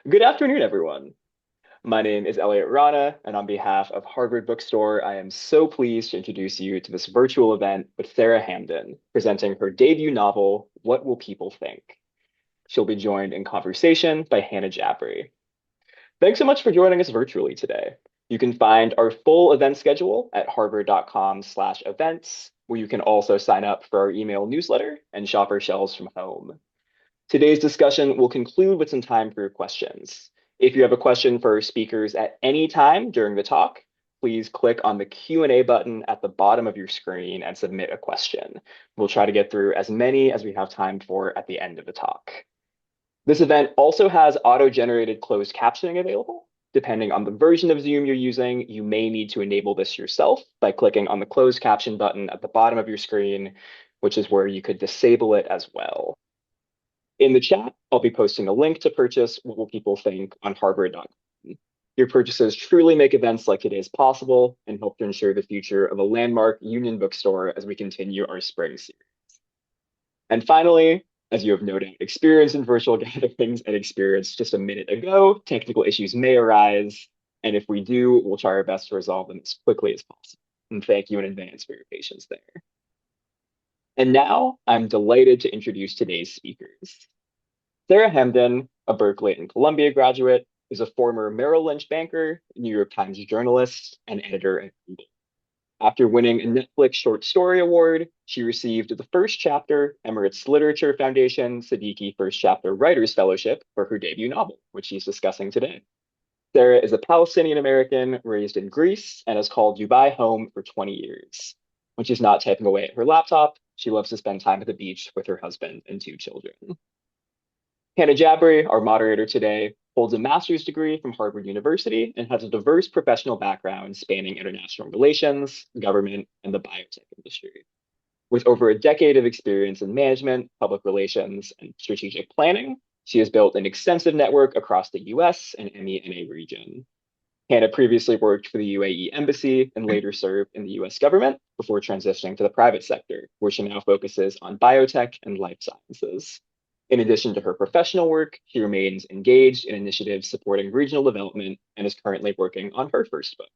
Good afternoon, everyone. My name is Elliot Rana, and on behalf of Harvard Bookstore, I am so pleased to introduce you to this virtual event with Sara Hamdan, presenting her debut novel, What Will People Think? She'll be joined in conversation by Hana Jabri. Thanks so much for joining us virtually today. You can find our full event schedule at harvard.com/events, where you can also sign up for our email newsletter and shop our shelves from home. Today's discussion will conclude with some time for your questions. If you have a question for our speakers at any time during the talk, please click on the Q&A button at the bottom of your screen and submit a question. We'll try to get through as many as we have time for at the end of the talk. This event also has auto-generated closed captioning available. Depending on the version of Zoom you're using, you may need to enable this yourself by clicking on the closed caption button at the bottom of your screen, which is where you could disable it as well. In the chat, I'll be posting a link to purchase What Will People Think on Harvard.com. Your purchases truly make events like today's possible and help to ensure the future of a landmark union bookstore as we continue our spring series. And finally, as you have no doubt experienced in virtual gatherings and experienced just a minute ago, technical issues may arise. And if we do, we'll try our best to resolve them as quickly as possible. And thank you in advance for your patience there. And now I'm delighted to introduce today's speakers. Sara Hamdan, a Berkeley and Columbia graduate, is a former Merrill Lynch banker, New York Times journalist, and editor at Google. After winning a Netflix Short Story Award, she received the First Chapter Emirates Literature Foundation Siddiqui First Chapter Writers Fellowship for her debut novel, which she's discussing today. Sara is a Palestinian American raised in Greece and has called Dubai home for 20 years. When she's not typing away at her laptop, she loves to spend time at the beach with her husband and 2 children. Hana Jabri, our moderator today, holds a master's degree from Harvard University and has a diverse professional background spanning international relations, government, and the biotech industry. With over a decade of experience in management, public relations, and strategic planning, she has built an extensive network across the US and MENA region. Hana previously worked for the UAE Embassy and later served in the US government before transitioning to the private sector, where she now focuses on biotech and life sciences. In addition to her professional work, she remains engaged in initiatives supporting regional development and is currently working on her first book.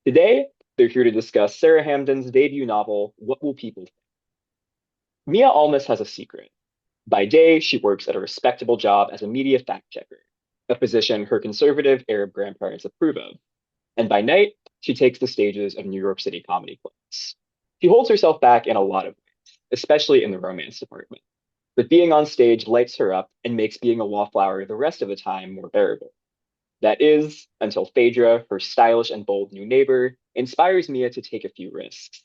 Today, they're here to discuss Sara Hamdan's debut novel, What Will People Think? Mia Almas has a secret. By day, she works at a respectable job as a media fact checker, a position her conservative Arab grandparents approve of. And by night, she takes the stages of New York City comedy clubs. She holds herself back in a lot of ways, especially in the romance department. But being on stage lights her up and makes being a wallflower the rest of the time more bearable. That is, until Phaedra, her stylish and bold new neighbor, inspires Mia to take a few risks.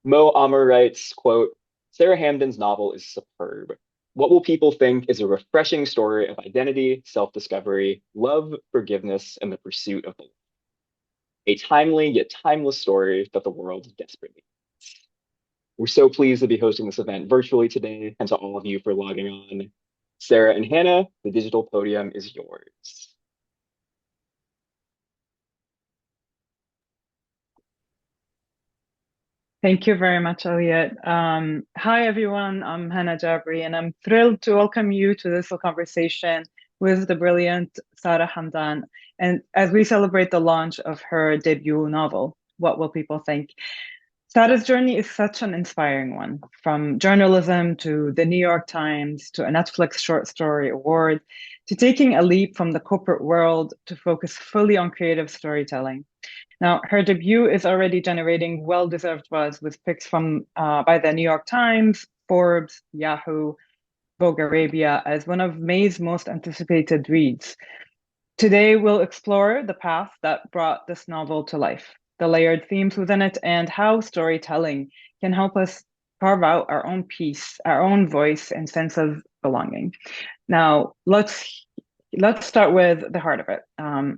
Mo Amr writes, quote, Sara Hamdan's novel is superb. What Will People Think is a refreshing story of identity, self-discovery, love, forgiveness, and the pursuit of belief. A timely yet timeless story that the world desperately needs. We're so pleased to be hosting this event virtually today, and to all of you for logging on. Sara and Hana, the digital podium is yours. Thank you very much, Elliot. Hi, everyone. I'm Hana Jabri, and I'm thrilled to welcome you to this conversation with the brilliant Sara Hamdan, and as we celebrate the launch of her debut novel, What Will People Think? Sara's journey is such an inspiring one, from journalism to the New York Times to a Netflix Short Story Award to taking a leap from the corporate world to focus fully on creative storytelling. Now, her debut is already generating well-deserved buzz with picks from by the New York Times, Forbes, Yahoo, Vogue Arabia as one of May's most anticipated reads. Today, we'll explore the path that brought this novel to life, the layered themes within it, and how storytelling can help us carve out our own piece, our own voice, and sense of belonging. Now, let's start with the heart of it.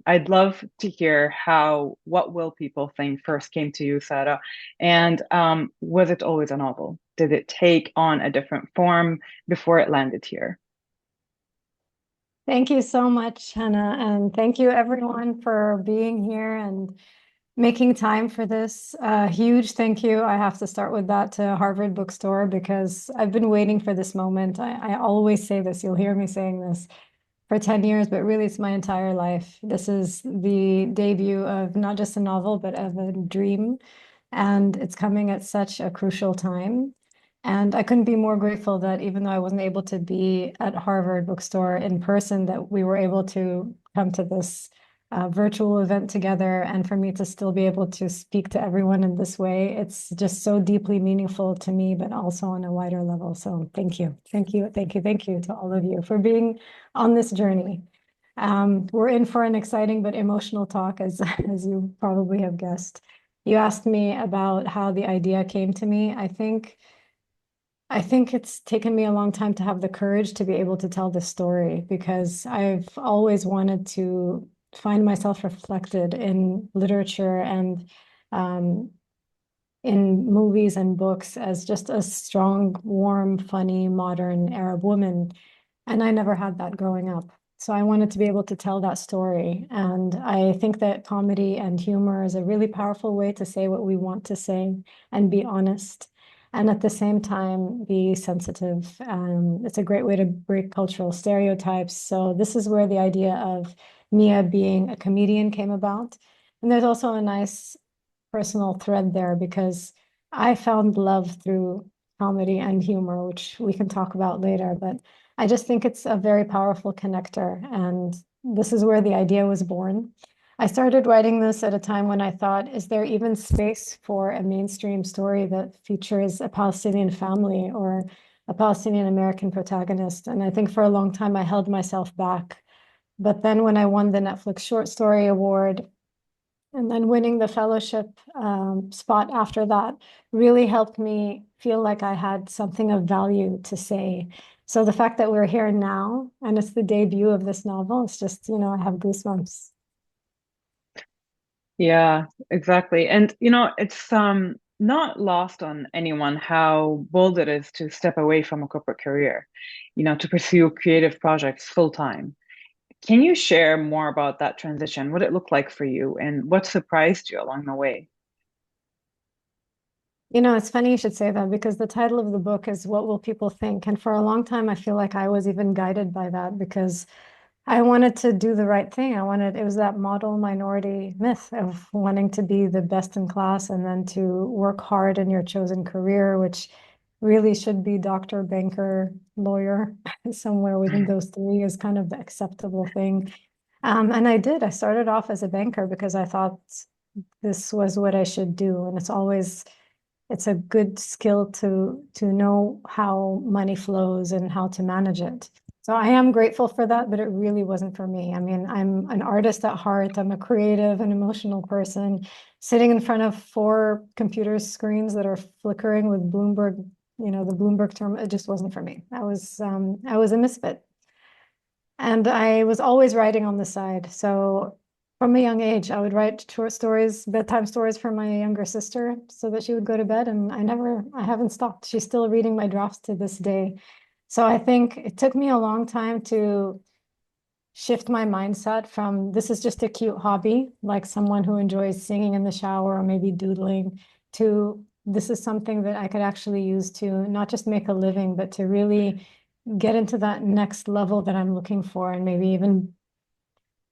I'd love to hear how What Will People Think first came to you, Sara, and was it always a novel? Did it take on a different form before it landed here? Thank you so much, Hannah, and thank you everyone for being here and making time for this. Huge thank you. I have to start with that to Harvard Bookstore because I've been waiting for this moment. I always say this, you'll hear me saying this for 10 years, but really it's my entire life. This is the debut of not just a novel, but of a dream. And it's coming at such a crucial time. And I couldn't be more grateful that even though I wasn't able to be at Harvard Bookstore in person, that we were able to come to this virtual event together, and for me to still be able to speak to everyone in this way. It's just so deeply meaningful to me, but also on a wider level. So thank you. Thank you. Thank you. Thank you to all of you for being on this journey. We're in for an exciting but emotional talk, as you probably have guessed. You asked me about how the idea came to me. I think it's taken me a long time to have the courage to be able to tell this story, because I've always wanted to find myself reflected in literature and um, in movies and books as just a strong, warm, funny, modern Arab woman. And I never had that growing up. So I wanted to be able to tell that story. And I think that comedy and humor is a really powerful way to say what we want to say and be honest. And at the same time, be sensitive. It's a great way to break cultural stereotypes. So this is where the idea of Mia being a comedian came about. And there's also a nice personal thread there, because I found love through comedy and humor, which we can talk about later. But I just think it's a very powerful connector. And this is where the idea was born. I started writing this at a time when I thought, is there even space for a mainstream story that features a Palestinian family or a Palestinian American protagonist? And I think for a long time I held myself back. But then when I won the Netflix Short Story Award, and then winning the fellowship spot after that really helped me feel like I had something of value to say. So the fact that we're here now and it's the debut of this novel, it's just, I have goosebumps. Yeah, exactly. And it's not lost on anyone how bold it is to step away from a corporate career, to pursue creative projects full time. Can you share more about that transition, what it looked like for you, and what surprised you along the way? It's funny you should say that, because the title of the book is What Will People Think? And for a long time, I feel like I was even guided by that, because I wanted to do the right thing. It was that model minority myth of wanting to be the best in class and then to work hard in your chosen career, which really should be doctor, banker, lawyer, somewhere within those three is kind of the acceptable thing. And I did. I started off as a banker because I thought this was what I should do. And it's a good skill to know how money flows and how to manage it. So I am grateful for that, but it really wasn't for me. I mean, I'm an artist at heart. I'm a creative and emotional person sitting in front of four computer screens that are flickering with Bloomberg, the Bloomberg term. It just wasn't for me. I was a misfit. And I was always writing on the side. So from a young age, I would write short stories, bedtime stories for my younger sister so that she would go to bed. And I haven't stopped. She's still reading my drafts to this day. So I think it took me a long time to shift my mindset from this is just a cute hobby, like someone who enjoys singing in the shower or maybe doodling, to this is something that I could actually use to not just make a living, but to really get into that next level that I'm looking for, and maybe even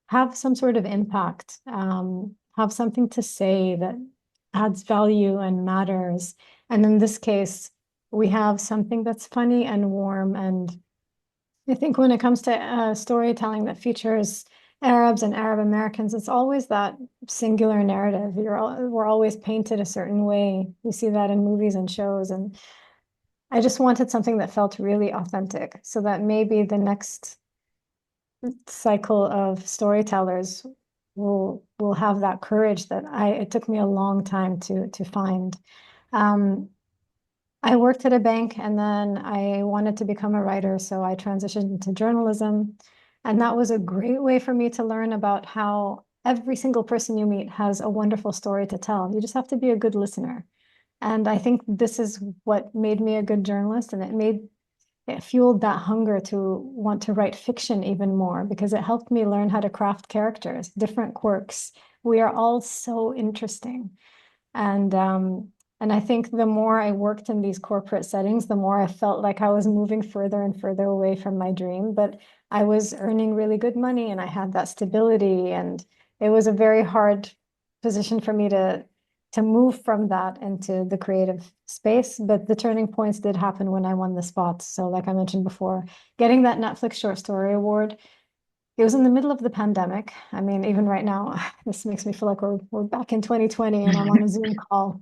have some sort of impact, have something to say that adds value and matters. And in this case, we have something that's funny and warm. And I think when it comes to storytelling that features Arabs and Arab Americans, it's always that singular narrative. We're always painted a certain way. We see that in movies and shows. And I just wanted something that felt really authentic, so that maybe the next cycle of storytellers will have that courage that it took me a long time to find. Um, I worked at a bank, and then I wanted to become a writer, so I transitioned into journalism. And that was a great way for me to learn about how every single person you meet has a wonderful story to tell. You just have to be a good listener. And I think this is what made me a good journalist, and it fueled that hunger to want to write fiction even more, because it helped me learn how to craft characters, different quirks. We are all so interesting. And And I think the more I worked in these corporate settings, the more I felt like I was moving further and further away from my dream. But I was earning really good money and I had that stability. And it was a very hard position for me to move from that into the creative space. But the turning points did happen when I won the spots. So like I mentioned before, getting that Netflix short story award, it was in the middle of the pandemic. I mean, even right now, this makes me feel like we're back in 2020 and I'm on a Zoom call.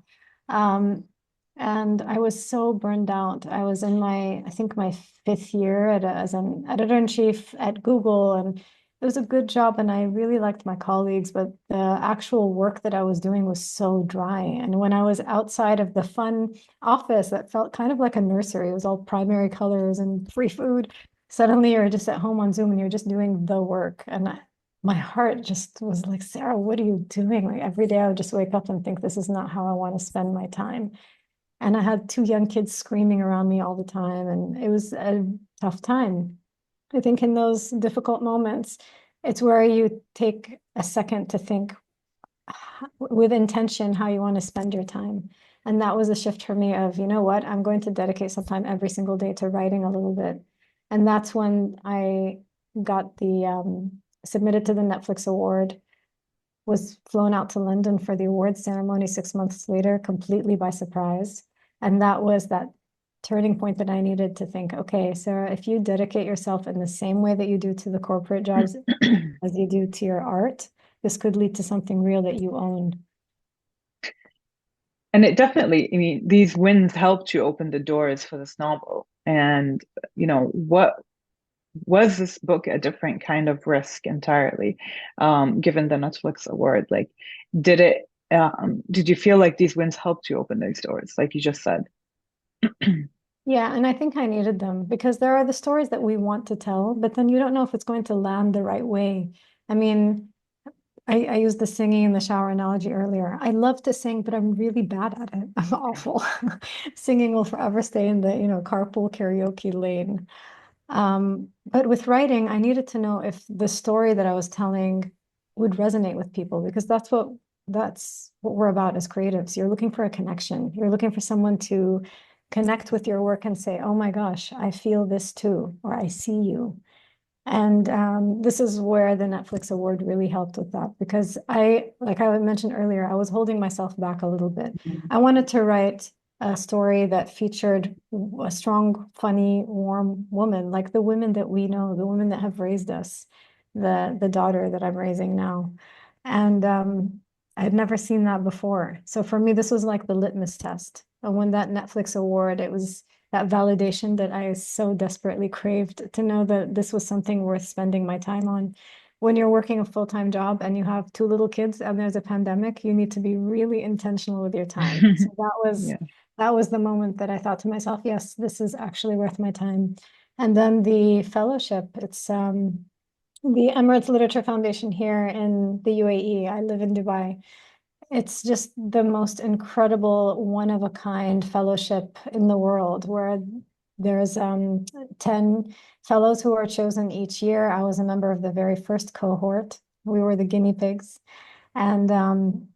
Um, and I was so burned out. I was in I think my fifth year as an editor-in-chief at Google, and it was a good job and I really liked my colleagues, but the actual work that I was doing was so dry. And when I was outside of the fun office that felt kind of like a nursery, it was all primary colors and free food. Suddenly you're just at home on Zoom and you're just doing the work. And my heart just was like, Sarah, what are you doing? Like every day I would just wake up and think this is not how I want to spend my time. And I had two young kids screaming around me all the time, and it was a tough time. I think in those difficult moments, it's where you take a second to think with intention how you want to spend your time. And that was a shift for me of, you know what, I'm going to dedicate some time every single day to writing a little bit. And that's when I got the submitted to the Netflix award, was flown out to London for the awards ceremony 6 months later, completely by surprise. And that was that turning point that I needed to think, okay, Sarah, if you dedicate yourself in the same way that you do to the corporate jobs as you do to your art, this could lead to something real that you own. And it definitely, I mean, these wins helped you open the doors for this novel. And, what was this book a different kind of risk entirely, given the Netflix award? Like, did you feel like these wins helped you open those doors, like you just said? Yeah, and I think I needed them because there are the stories that we want to tell, but then you don't know if it's going to land the right way. I mean, I used the singing in the shower analogy earlier. I love to sing, but I'm really bad at it. I'm awful. Singing will forever stay in the, carpool karaoke lane. But with writing, I needed to know if the story that I was telling would resonate with people because that's what we're about as creatives. You're looking for a connection. You're looking for someone to connect with your work and say, "Oh my gosh, I feel this too," or "I see you." And this is where the Netflix award really helped with that because like I mentioned earlier, I was holding myself back a little bit. I wanted to write a story that featured a strong, funny, warm woman, like the women that we know, the women that have raised us, the daughter that I'm raising now. And I had never seen that before. So for me, this was like the litmus test. And when that Netflix award, it was that validation that I so desperately craved to know that this was something worth spending my time on. When you're working a full-time job and you have two little kids and there's a pandemic, you need to be really intentional with your time. So Yeah. that was the moment that I thought to myself, yes, this is actually worth my time. And then the fellowship, it's the Emirates Literature Foundation here in the UAE. I live in Dubai. It's just the most incredible, one of a kind fellowship in the world where there's 10 fellows who are chosen each year. I was a member of the very first cohort. We were the guinea pigs. And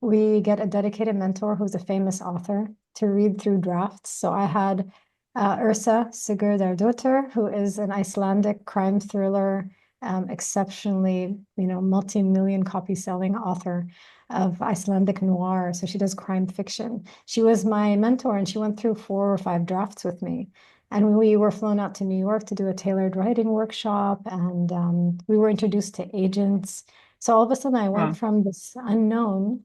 we get a dedicated mentor who's a famous author to read through drafts. So I had Ursa Sigurdardóttir, who is an Icelandic crime thriller, exceptionally, multi-million copy selling author of Icelandic noir. So she does crime fiction. She was my mentor and she went through 4 or 5 drafts with me. And we were flown out to New York to do a tailored writing workshop. And we were introduced to agents. So all of a sudden I went Wow. from this unknown,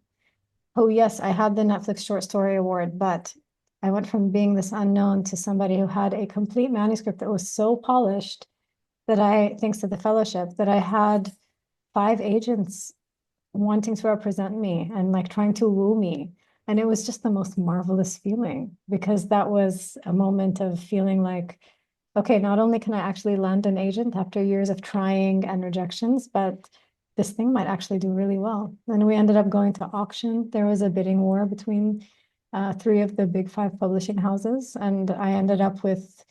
oh yes, I had the Netflix short story award, but I went from being this unknown to somebody who had a complete manuscript that was so polished that thanks to the fellowship, that I had 5 agents wanting to represent me and like trying to woo me. And it was just the most marvelous feeling because that was a moment of feeling like, okay, not only can I actually land an agent after years of trying and rejections, but this thing might actually do really well. And we ended up going to auction. There was a bidding war between 3 of the big 5 publishing houses, and I ended up with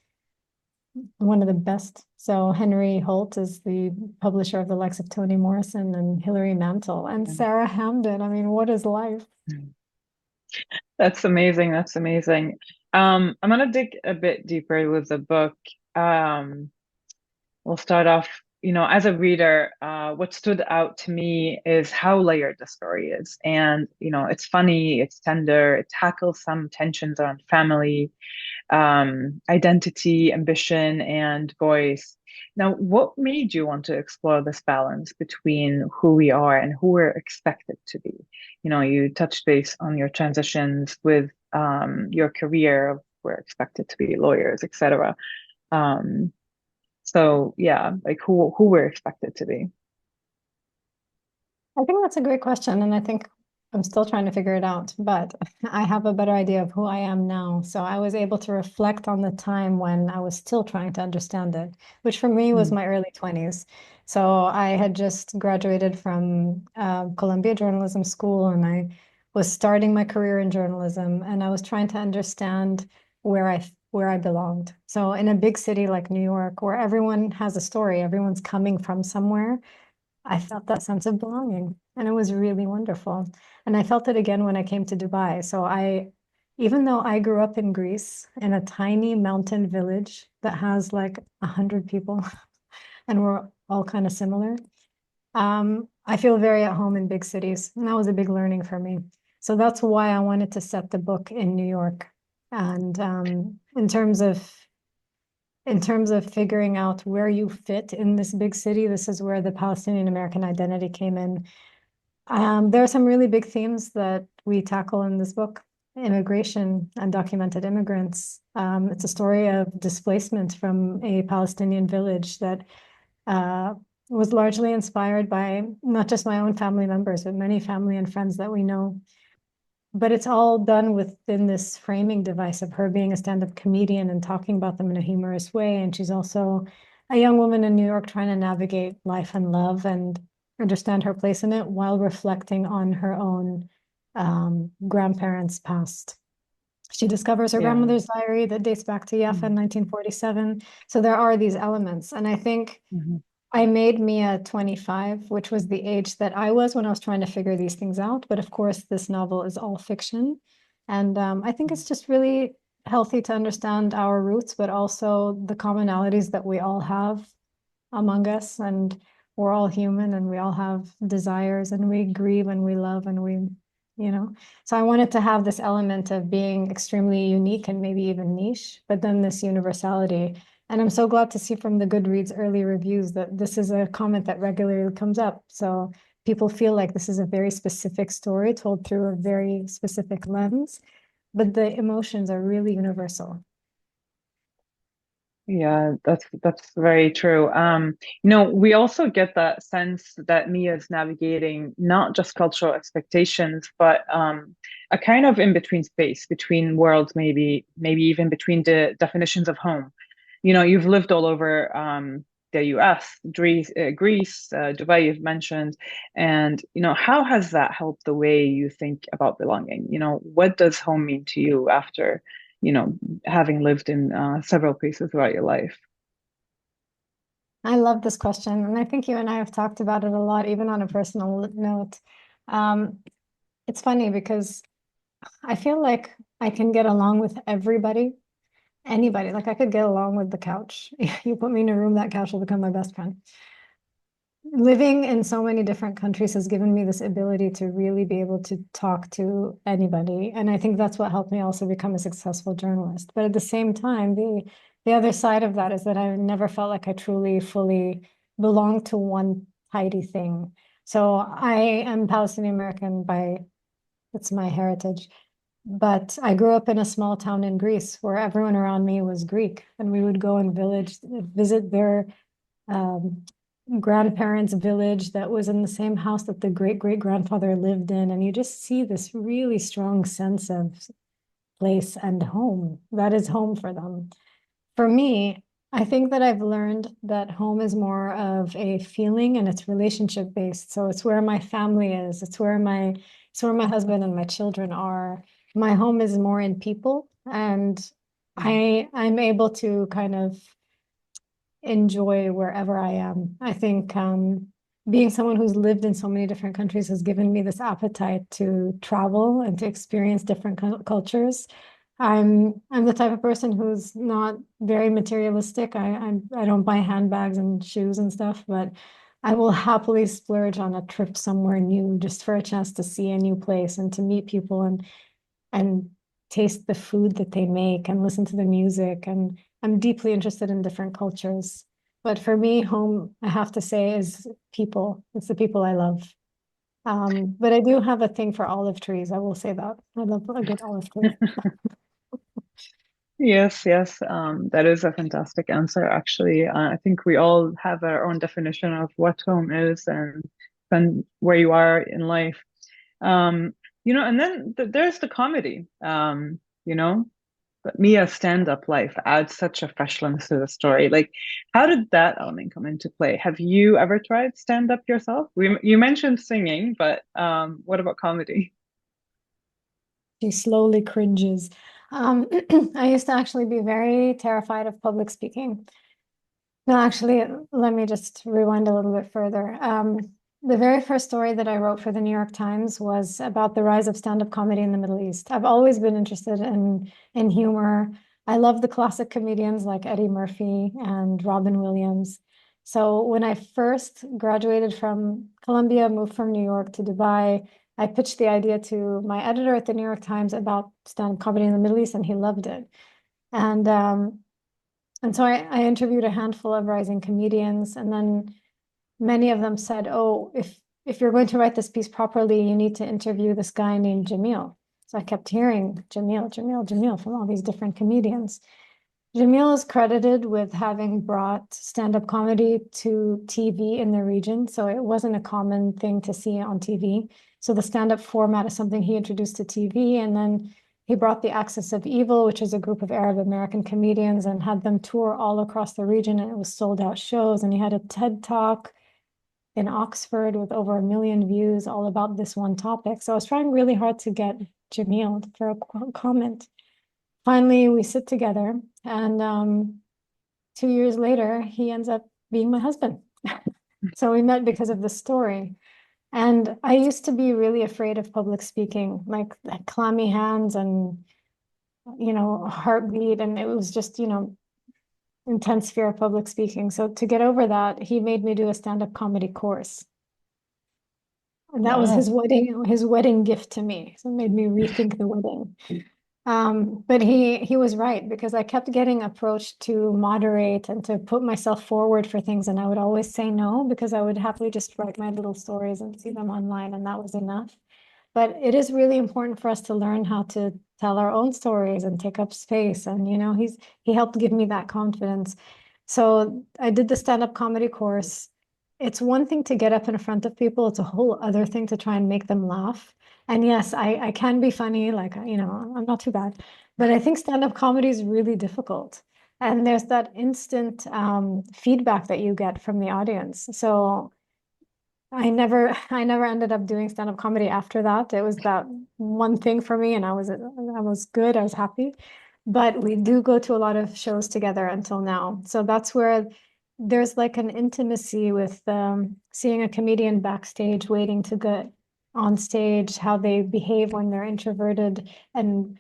one of the best. So Henry Holt is the publisher of the likes of Toni Morrison and Hilary Mantel and Sara Hamdan. I mean, what is life? That's amazing. That's amazing. I'm gonna dig a bit deeper with the book. Um, we'll start off, as a reader, what stood out to me is how layered the story is. And, it's funny, it's tender, it tackles some tensions around family, identity, ambition, and voice. Now, what made you want to explore this balance between who we are and who we're expected to be? You touched base on your transitions with your career. We're expected to be lawyers, etc. Um, so yeah, like who we're expected to be. I think that's a great question, and I think I'm still trying to figure it out, but I have a better idea of who I am now. So I was able to reflect on the time when I was still trying to understand it, which for me was Mm, my early 20s. So I had just graduated from Columbia Journalism School, and I was starting my career in journalism, and I was trying to understand where I belonged. So in a big city like New York, where everyone has a story, everyone's coming from somewhere. I felt that sense of belonging, and it was really wonderful. And I felt it again when I came to Dubai. Even though I grew up in Greece in a tiny mountain village that has like 100 people, and we're all kind of similar, I feel very at home in big cities, and that was a big learning for me. So that's why I wanted to set the book in New York. And in terms of figuring out where you fit in this big city, this is where the Palestinian American identity came in. There are some really big themes that we tackle in this book: immigration, undocumented immigrants. It's a story of displacement from a Palestinian village that uh, was largely inspired by not just my own family members, but many family and friends that we know. But it's all done within this framing device of her being a stand-up comedian and talking about them in a humorous way. And she's also a young woman in New York trying to navigate life and love and understand her place in it while reflecting on her own grandparents' past. She discovers her yeah. grandmother's diary that dates back to Jaffa in Mm, 1947. So there are these elements. And I think mhm, I made Mia 25, which was the age that I was when I was trying to figure these things out. But of course, this novel is all fiction. And I think it's just really healthy to understand our roots, but also the commonalities that we all have among us. And we're all human and we all have desires and we grieve and we love and you know. So I wanted to have this element of being extremely unique and maybe even niche, but then this universality. And I'm so glad to see from the Goodreads early reviews that this is a comment that regularly comes up. So people feel like this is a very specific story told through a very specific lens, but the emotions are really universal. yeah, that's very true. We also get that sense that Mia is navigating not just cultural expectations, but a kind of in between space between worlds, maybe even between the definitions of home. You've lived all over the US, Greece, Dubai, you've mentioned, and how has that helped the way you think about belonging? What does home mean to you after, you know, having lived in several places throughout your life? I love this question, and I think you and I have talked about it a lot, even on a personal note. Um, it's funny because I feel like I can get along with everybody, anybody. Like I could get along with the couch. You put me in a room, that couch will become my best friend. Living in so many different countries has given me this ability to really be able to talk to anybody. And I think that's what helped me also become a successful journalist. But at the same time, the other side of that is that I never felt like I truly fully belonged to one tidy thing. So I am Palestinian American by it's my heritage. But I grew up in a small town in Greece where everyone around me was Greek, and we would go and visit their um, grandparents' village that was in the same house that the great great grandfather lived in. And you just see this really strong sense of place and home. That is home for them. For me, I think that I've learned that home is more of a feeling and it's relationship based. So it's where my family is. It's where my husband and my children are. My home is more in people, and I'm able to kind of enjoy wherever I am. I think being someone who's lived in so many different countries has given me this appetite to travel and to experience different cultures. I'm the type of person who's not very materialistic. I don't buy handbags and shoes and stuff, but I will happily splurge on a trip somewhere new just for a chance to see a new place and to meet people and taste the food that they make and listen to the music. And I'm deeply interested in different cultures. But for me, home, I have to say, is people. It's the people I love. But I do have a thing for olive trees. I will say that. I love a good olive tree. Yes, yes, that is a fantastic answer, actually. I think we all have our own definition of what home is and where you are in life. And then there's the comedy. But Mia's stand-up life adds such a fresh lens to the story. Like, how did that element come into play? Have you ever tried stand-up yourself? You mentioned singing, but what about comedy? She slowly cringes. I used to actually be very terrified of public speaking. No, actually, let me just rewind a little bit further. The very first story that I wrote for the New York Times was about the rise of stand-up comedy in the Middle East. I've always been interested in humor. I love the classic comedians like Eddie Murphy and Robin Williams. So when I first graduated from Columbia, moved from New York to Dubai, I pitched the idea to my editor at the New York Times about stand-up comedy in the Middle East, and he loved it. And so I interviewed a handful of rising comedians, and then many of them said, "Oh, if you're going to write this piece properly, you need to interview this guy named Jamil." So I kept hearing Jamil, Jamil, Jamil from all these different comedians. Jamil is credited with having brought stand-up comedy to TV in the region, so it wasn't a common thing to see on TV. So the stand-up format is something he introduced to TV, and then he brought the Axis of Evil, which is a group of Arab American comedians, and had them tour all across the region, and it was sold out shows. And he had a TED Talk in Oxford with over 1 million views, all about this one topic. So I was trying really hard to get Jamil for a comment. Finally, we sit together, and 2 years later, he ends up being my husband. So we met because of the story. And I used to be really afraid of public speaking, like clammy hands and, heartbeat. And it was just, intense fear of public speaking. So to get over that, he made me do a stand-up comedy course. And that was Wow. his wedding gift to me. So it made me rethink the wedding. But he was right, because I kept getting approached to moderate and to put myself forward for things, and I would always say no, because I would happily just write my little stories and see them online, and that was enough. But it is really important for us to learn how to tell our own stories and take up space. And he helped give me that confidence. So I did the stand-up comedy course. It's one thing to get up in front of people, it's a whole other thing to try and make them laugh. And yes, I can be funny, like, I'm not too bad. But I think stand-up comedy is really difficult. And there's that instant feedback that you get from the audience. So I never ended up doing stand-up comedy after that. It was that one thing for me, and I was good, I was happy. But we do go to a lot of shows together until now. So that's where there's like an intimacy with seeing a comedian backstage waiting to get on stage, how they behave when they're introverted, and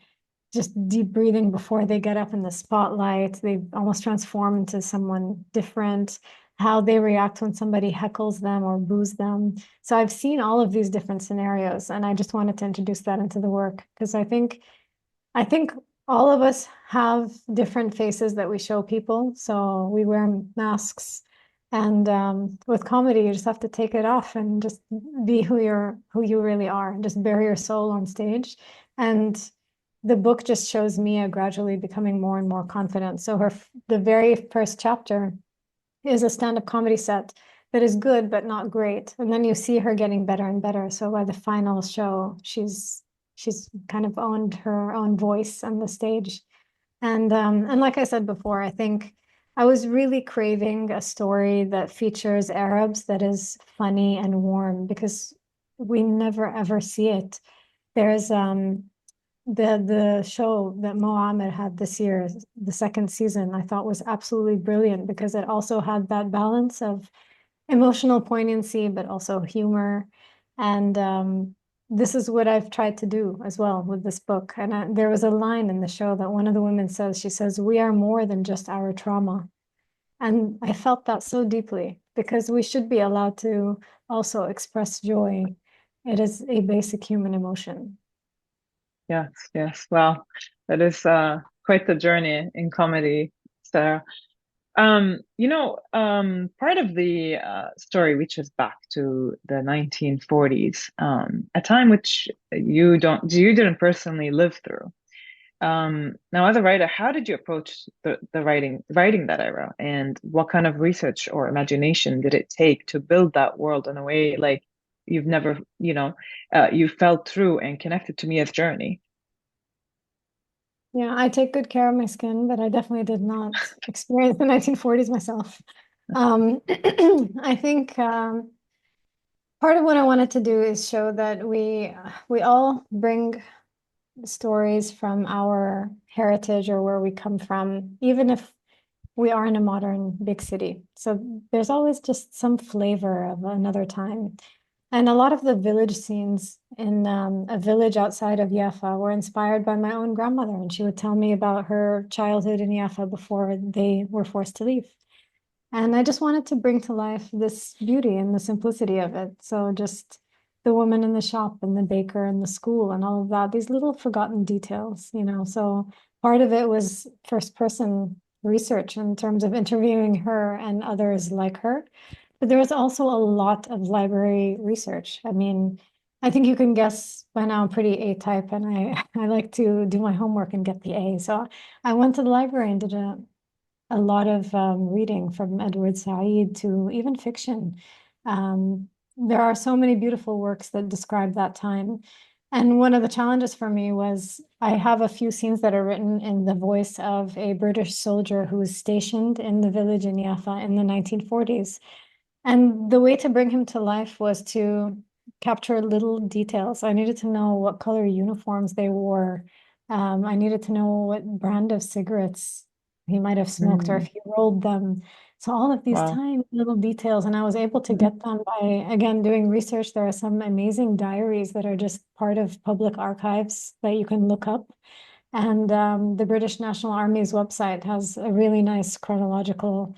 just deep breathing before they get up in the spotlight. They almost transform into someone different, how they react when somebody heckles them or boos them. So I've seen all of these different scenarios, and I just wanted to introduce that into the work, because I think all of us have different faces that we show people. So we wear masks, and with comedy, you just have to take it off and just be who you really are, and just bare your soul on stage. And the book just shows Mia gradually becoming more and more confident. So the very first chapter is a stand-up comedy set that is good but not great, and then you see her getting better and better. So by the final show, she's kind of owned her own voice on the stage. And like I said before, I think I was really craving a story that features Arabs that is funny and warm, because we never ever see it. There's the show that Mohammed had this year, the second season, I thought was absolutely brilliant, because it also had that balance of emotional poignancy, but also humor. And this is what I've tried to do as well with this book. And there was a line in the show that one of the women says, she says, "We are more than just our trauma." And I felt that so deeply because we should be allowed to also express joy. It is a basic human emotion. Yes, yes. Well, that is quite the journey in comedy, Sarah. Part of the story reaches back to the 1940s, a time which you didn't personally live through. Now, as a writer, how did you approach the writing that era, and what kind of research or imagination did it take to build that world in a way like you've never, you felt through and connected to me as journey? Yeah, I take good care of my skin, but I definitely did not experience the 1940s myself. I think part of what I wanted to do is show that we all bring stories from our heritage or where we come from, even if we are in a modern big city. So there's always just some flavor of another time. And a lot of the village scenes in a village outside of Jaffa were inspired by my own grandmother, and she would tell me about her childhood in Jaffa before they were forced to leave. And I just wanted to bring to life this beauty and the simplicity of it. So just the woman in the shop and the baker and the school and all of that, these little forgotten details, you know. So part of it was first person research in terms of interviewing her and others like her. But there was also a lot of library research. I mean, I think you can guess by now I'm pretty A-type and I like to do my homework and get the A. So I went to the library and did a lot of reading from Edward Said to even fiction. There are so many beautiful works that describe that time. And one of the challenges for me was I have a few scenes that are written in the voice of a British soldier who was stationed in the village in Jaffa in the 1940s. And the way to bring him to life was to capture little details. I needed to know what color uniforms they wore. I needed to know what brand of cigarettes he might have smoked or if Mm, he rolled them. So all of these wow. tiny little details, and I was able to Mhm. get them by, again, doing research. There are some amazing diaries that are just part of public archives that you can look up. And the British National Army's website has a really nice chronological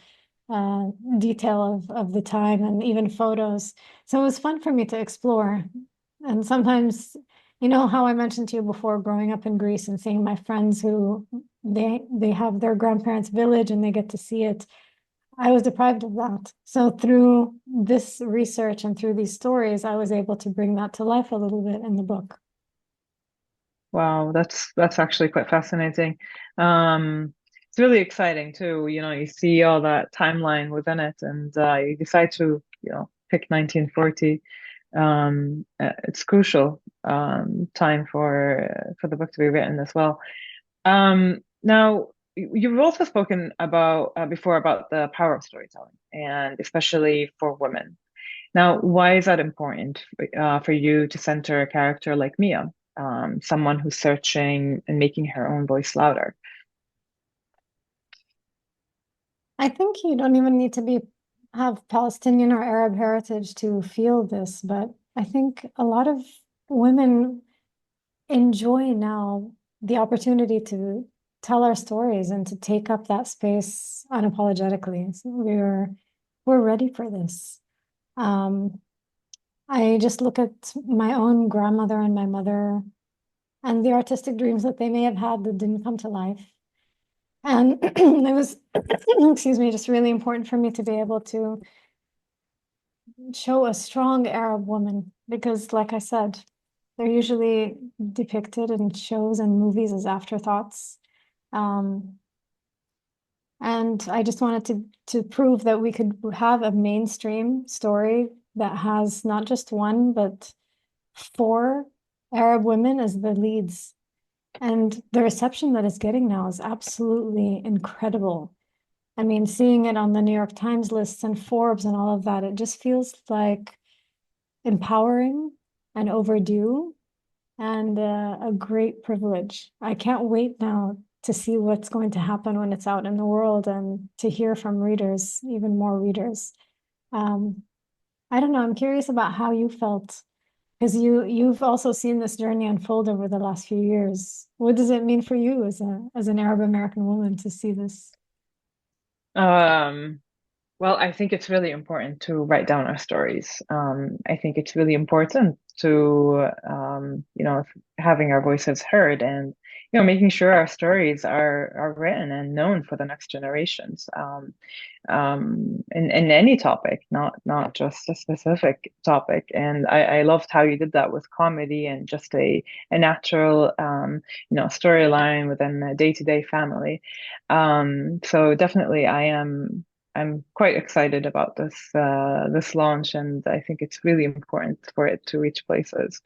uh, detail of the time and even photos. So it was fun for me to explore. And sometimes, you know, how I mentioned to you before, growing up in Greece and seeing my friends who they have their grandparents' village and they get to see it. I was deprived of that. So through this research and through these stories, I was able to bring that to life a little bit in the book. Wow, that's actually quite fascinating. It's really exciting too. You see all that timeline within it, and you decide to, pick 1940. It's crucial time for the book to be written as well. Now, you've also spoken about before about the power of storytelling, and especially for women. Now, why is that important for you to center a character like Mia, someone who's searching and making her own voice louder? I think you don't even need to be have Palestinian or Arab heritage to feel this, but I think a lot of women enjoy now the opportunity to tell our stories and to take up that space unapologetically. So we're ready for this. Um, I just look at my own grandmother and my mother and the artistic dreams that they may have had that didn't come to life. And it was, excuse me, just really important for me to be able to show a strong Arab woman because, like I said, they're usually depicted in shows and movies as afterthoughts. Um, and I just wanted to prove that we could have a mainstream story that has not just one, but four Arab women as the leads. And the reception that it's getting now is absolutely incredible. I mean, seeing it on the New York Times lists and Forbes and all of that, it just feels like empowering and overdue and a great privilege. I can't wait now to see what's going to happen when it's out in the world and to hear from readers, even more readers. Um, I don't know. I'm curious about how you felt because you've also seen this journey unfold over the last few years. What does it mean for you as an Arab American woman to see this? Um, Well, I think it's really important to write down our stories. I think it's really important to, having our voices heard and, making sure our stories are written and known for the next generations. In any topic, not just a specific topic. And I loved how you did that with comedy and just a natural, storyline within a day-to-day family. So definitely, I'm quite excited about this launch, and I think it's really important for it to reach places.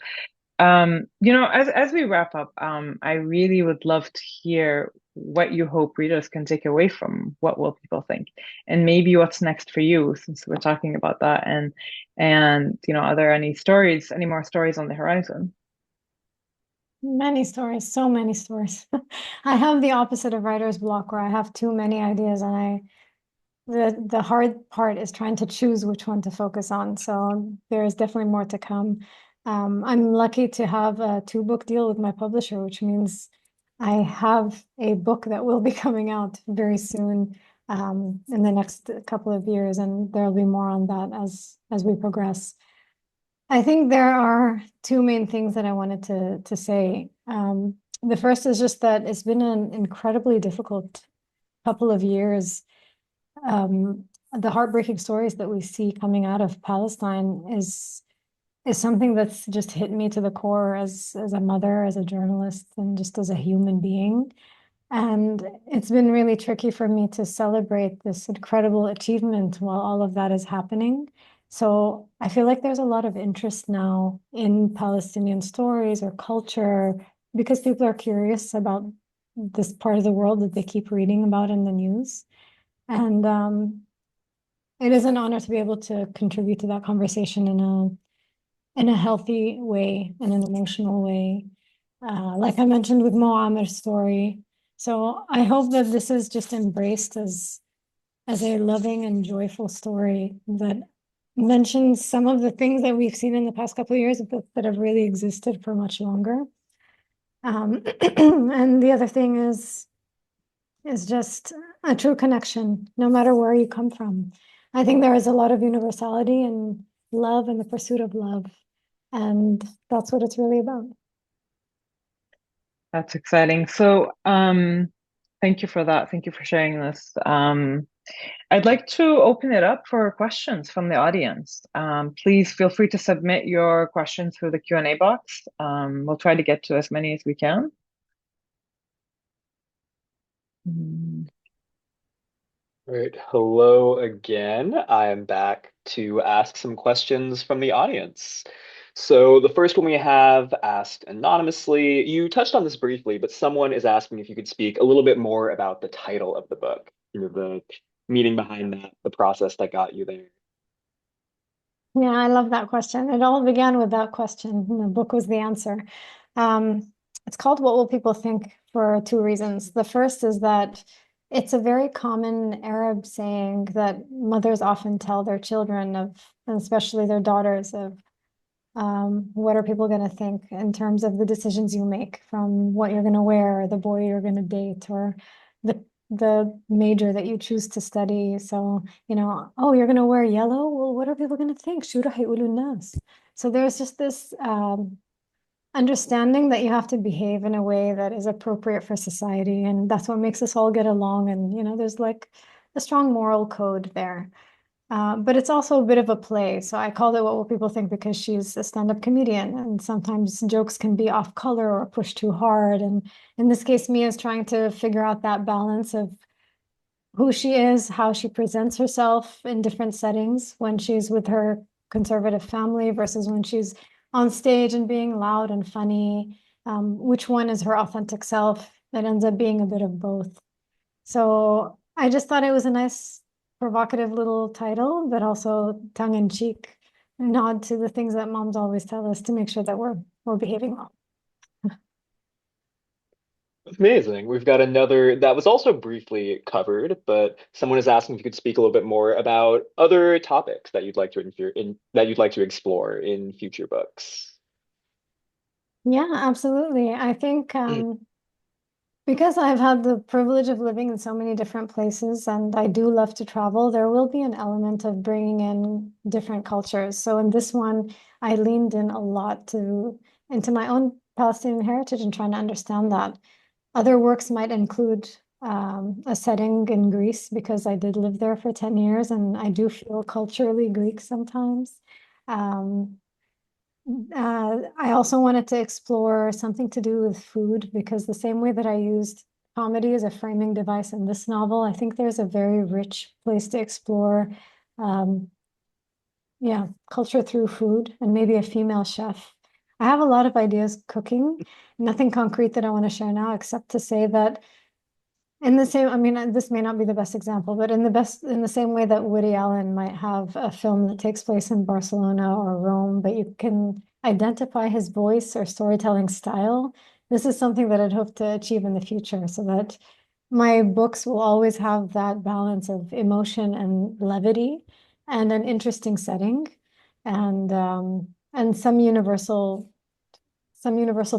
As we wrap up, I really would love to hear what you hope readers can take away from What Will People Think, and maybe what's next for you, since we're talking about that. And are there any more stories on the horizon? Many stories, so many stories. I have the opposite of writer's block where I have too many ideas and the hard part is trying to choose which one to focus on. So there is definitely more to come. I'm lucky to have a two-book deal with my publisher, which means I have a book that will be coming out very soon, in the next couple of years, and there'll be more on that as we progress. I think there are two main things that I wanted to say. The first is just that it's been an incredibly difficult couple of years. The heartbreaking stories that we see coming out of Palestine is something that's just hit me to the core as a mother, as a journalist, and just as a human being. And it's been really tricky for me to celebrate this incredible achievement while all of that is happening. So I feel like there's a lot of interest now in Palestinian stories or culture because people are curious about this part of the world that they keep reading about in the news. And it is an honor to be able to contribute to that conversation in a healthy way, in an emotional way. Like I mentioned with Mo Amer's story. So I hope that this is just embraced as a loving and joyful story that mentions some of the things that we've seen in the past couple of years that have really existed for much longer. And the other thing is just a true connection, no matter where you come from. I think there is a lot of universality in love and the pursuit of love, and that's what it's really about. That's exciting. So, thank you for that. Thank you for sharing this. I'd like to open it up for questions from the audience. Please feel free to submit your questions through the Q&A box. We'll try to get to as many as we can. Mm. All right, hello again. I am back to ask some questions from the audience. So the first one we have asked anonymously. You touched on this briefly, but someone is asking if you could speak a little bit more about the title of the book, the meaning behind that, the process that got you there. Yeah, I love that question. It all began with that question. The book was the answer. It's called What Will People Think for two reasons. The first is that it's a very common Arab saying that mothers often tell their children of, and especially their daughters of, what are people going to think in terms of the decisions you make, from what you're going to wear, or the boy you're going to date, or the major that you choose to study. So, oh, you're going to wear yellow? Well, what are people going to think? شو رح يقولوا الناس? So there's just this understanding that you have to behave in a way that is appropriate for society, and that's what makes us all get along. And there's like a strong moral code there. But it's also a bit of a play. So I called it What Will People Think because she's a stand-up comedian, and sometimes jokes can be off color or pushed too hard. And in this case, Mia's trying to figure out that balance of who she is, how she presents herself in different settings when she's with her conservative family versus when she's on stage and being loud and funny. Which one is her authentic self? It ends up being a bit of both. So I just thought it was a nice, provocative little title, but also tongue-in-cheek nod to the things that moms always tell us to make sure that we're behaving well. Amazing. We've got another that was also briefly covered, but someone is asking if you could speak a little bit more about other topics that you'd like to that you'd like to explore in future books. Yeah, absolutely. I think because I've had the privilege of living in so many different places and I do love to travel, there will be an element of bringing in different cultures. So in this one, I leaned in a lot to into my own Palestinian heritage and trying to understand that. Other works might include a setting in Greece because I did live there for 10 years and I do feel culturally Greek sometimes. Um, I also wanted to explore something to do with food because the same way that I used comedy as a framing device in this novel, I think there's a very rich place to explore, um, yeah, culture through food and maybe a female chef. I have a lot of ideas cooking, nothing concrete that I want to share now, except to say that in the same, I mean, this may not be the best example, but in the same way that Woody Allen might have a film that takes place in Barcelona or Rome, but you can identify his voice or storytelling style. This is something that I'd hope to achieve in the future so that my books will always have that balance of emotion and levity and an interesting setting and some universal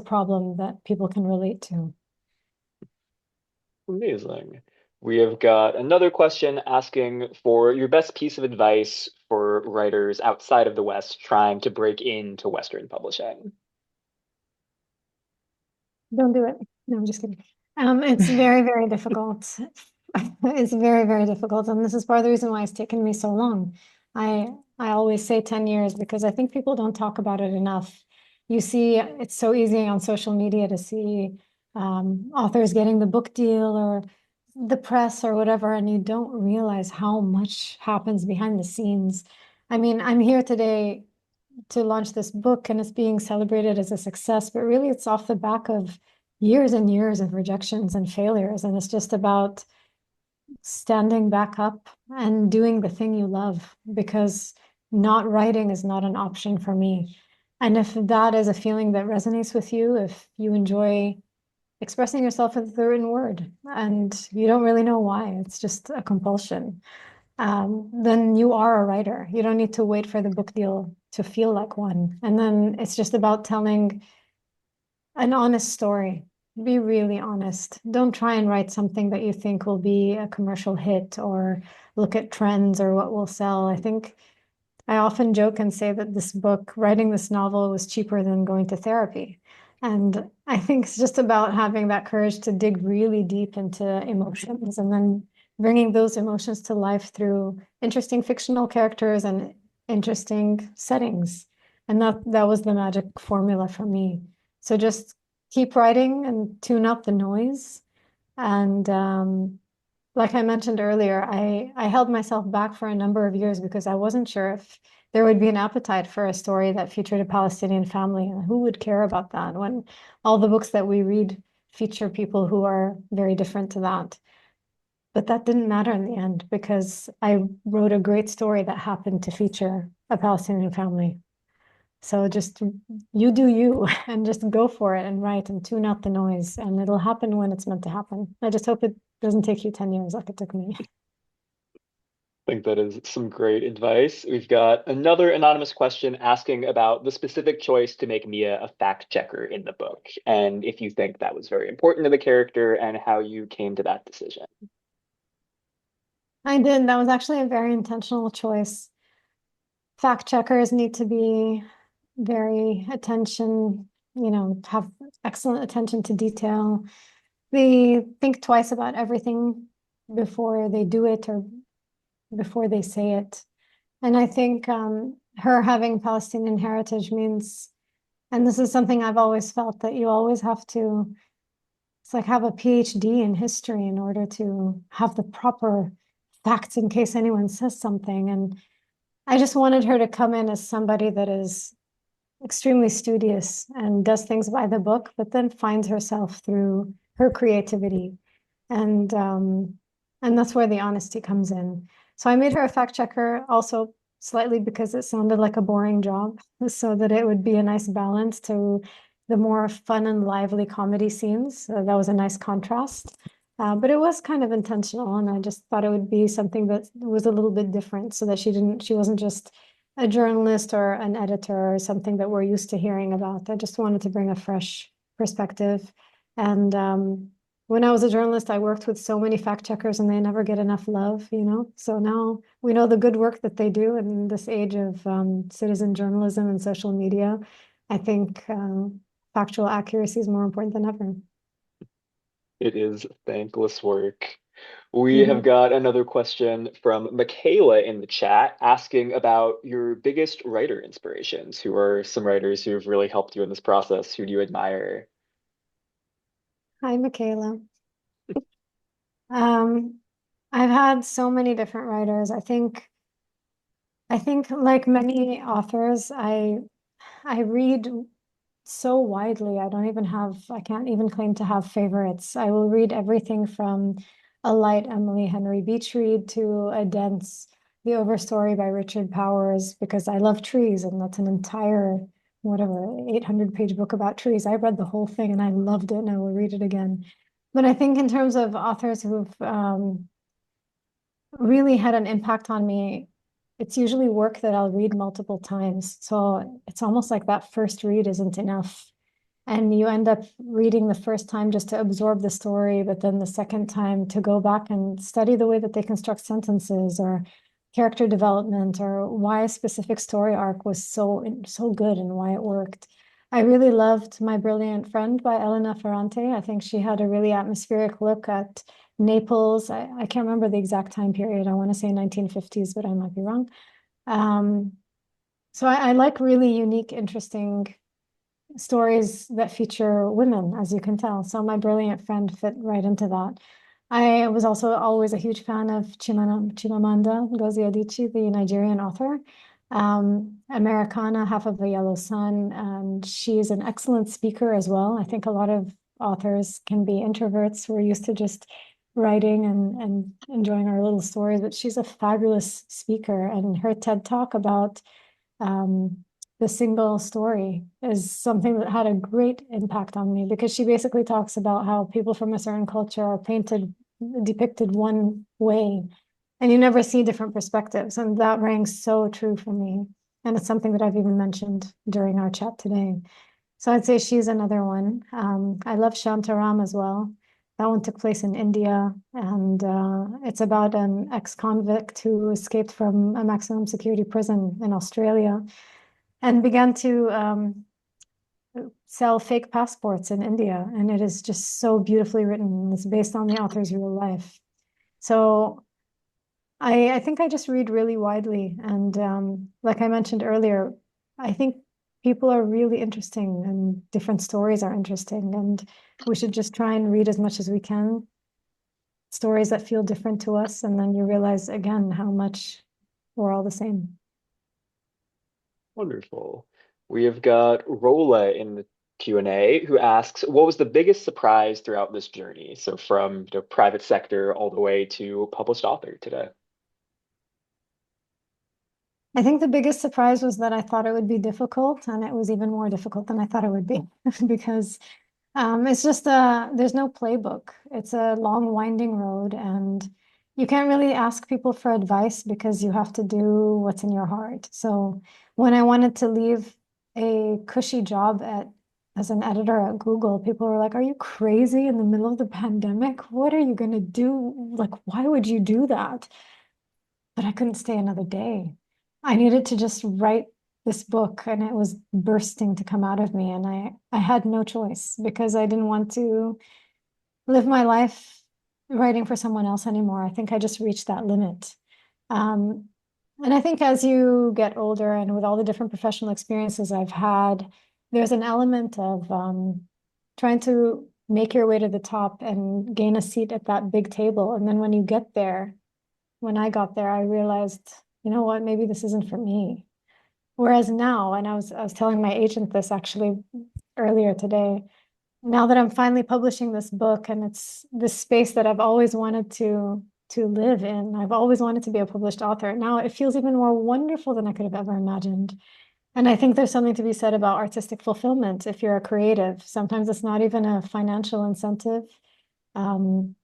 problem that people can relate to. Amazing. We have got another question asking for your best piece of advice for writers outside of the West trying to break into Western publishing. Don't do it. No, I'm just kidding. It's very, very difficult. It's very, very difficult. And this is part of the reason why it's taken me so long. I always say 10 years because I think people don't talk about it enough. You see, it's so easy on social media to see authors getting the book deal or the press or whatever, and you don't realize how much happens behind the scenes. I mean, I'm here today to launch this book and it's being celebrated as a success, but really it's off the back of years and years of rejections and failures. And it's just about standing back up and doing the thing you love because not writing is not an option for me. And if that is a feeling that resonates with you, if you enjoy expressing yourself with the written word and you don't really know why, it's just a compulsion, then you are a writer. You don't need to wait for the book deal to feel like one. And then it's just about telling an honest story. Be really honest. Don't try and write something that you think will be a commercial hit or look at trends or what will sell. I think I often joke and say that this book, writing this novel, was cheaper than going to therapy. And I think it's just about having that courage to dig really deep into emotions and then bringing those emotions to life through interesting fictional characters and interesting settings. And that was the magic formula for me. So just keep writing and tune up the noise. And like I mentioned earlier, I held myself back for a number of years because I wasn't sure if there would be an appetite for a story that featured a Palestinian family. And who would care about that when all the books that we read feature people who are very different to that? But that didn't matter in the end because I wrote a great story that happened to feature a Palestinian family. So just you do you and just go for it and write and tune out the noise and it'll happen when it's meant to happen. I just hope it doesn't take you 10 years like it took me. I think that is some great advice. We've got another anonymous question asking about the specific choice to make Mia a fact checker in the book, and if you think that was very important to the character and how you came to that decision. I did. That was actually a very intentional choice. Fact checkers need to be very have excellent attention to detail. They think twice about everything before they do it or before they say it. And I think her having Palestinian heritage means, and this is something I've always felt, that you always have to, it's like have a PhD in history in order to have the proper facts in case anyone says something. And I just wanted her to come in as somebody that is extremely studious and does things by the book, but then finds herself through her creativity. And um, and that's where the honesty comes in. So I made her a fact checker also slightly because it sounded like a boring job, so that it would be a nice balance to the more fun and lively comedy scenes. So that was a nice contrast. But it was kind of intentional, and I just thought it would be something that was a little bit different so that she wasn't just a journalist or an editor or something that we're used to hearing about. I just wanted to bring a fresh perspective. And when I was a journalist, I worked with so many fact checkers and they never get enough love, you know? So now we know the good work that they do in this age of citizen journalism and social media. I think factual accuracy is more important than ever. It is thankless work. We have Mhm. got another question from Michaela in the chat asking about your biggest writer inspirations. Who are some writers who have really helped you in this process? Who do you admire? Hi, Michaela. Um, I've had so many different writers. I think like many authors, I read so widely. I can't even claim to have favorites. I will read everything from a light Emily Henry Beach read to a dense The Overstory by Richard Powers because I love trees and that's an entire, whatever, 800-page book about trees. I read the whole thing and I loved it and I will read it again. But I think in terms of authors who've really had an impact on me, it's usually work that I'll read multiple times. So it's almost like that first read isn't enough. And you end up reading the first time just to absorb the story, but then the second time to go back and study the way that they construct sentences or character development or why a specific story arc was so good and why it worked. I really loved My Brilliant Friend by Elena Ferrante. I think she had a really atmospheric look at Naples. I can't remember the exact time period. I want to say 1950s, but I might be wrong. Um, so I like really unique, interesting stories that feature women, as you can tell. So My Brilliant Friend fit right into that. I was also always a huge fan of Chimamanda Ngozi Adichie, the Nigerian author. Americana, Half of a Yellow Sun, and she's an excellent speaker as well. I think a lot of authors can be introverts. We're used to just writing and enjoying our little stories, but she's a fabulous speaker, and her TED Talk about um, the single story is something that had a great impact on me because she basically talks about how people from a certain culture are depicted one way, and you never see different perspectives. And that rang so true for me. And it's something that I've even mentioned during our chat today. So I'd say she's another one. I love Shantaram as well. That one took place in India, and it's about an ex-convict who escaped from a maximum security prison in Australia and began to sell fake passports in India. And it is just so beautifully written. It's based on the author's real life. So I think I just read really widely. And like I mentioned earlier, I think people are really interesting and different stories are interesting. And we should just try and read as much as we can, stories that feel different to us. And then you realize again how much we're all the same. Wonderful. We have got Rola in the Q&A who asks, what was the biggest surprise throughout this journey? So from private sector all the way to published author today. I think the biggest surprise was that I thought it would be difficult, and it was even more difficult than I thought it would be because it's just there's no playbook. It's a long, winding road, and you can't really ask people for advice because you have to do what's in your heart. So when I wanted to leave a cushy job as an editor at Google, people were like, "Are you crazy in the middle of the pandemic? What are you going to do? Like, why would you do that?" But I couldn't stay another day. I needed to just write this book and it was bursting to come out of me. And I had no choice because I didn't want to live my life writing for someone else anymore. I think I just reached that limit. Um, and I think as you get older and with all the different professional experiences I've had, there's an element of trying to make your way to the top and gain a seat at that big table. And then when you get there, when I got there, I realized, you know what, maybe this isn't for me. Whereas now, and I was telling my agent this actually earlier today, now that I'm finally publishing this book and it's this space that I've always wanted to live in, I've always wanted to be a published author. Now it feels even more wonderful than I could have ever imagined. And I think there's something to be said about artistic fulfillment if you're a creative. Sometimes it's not even a financial incentive. Um,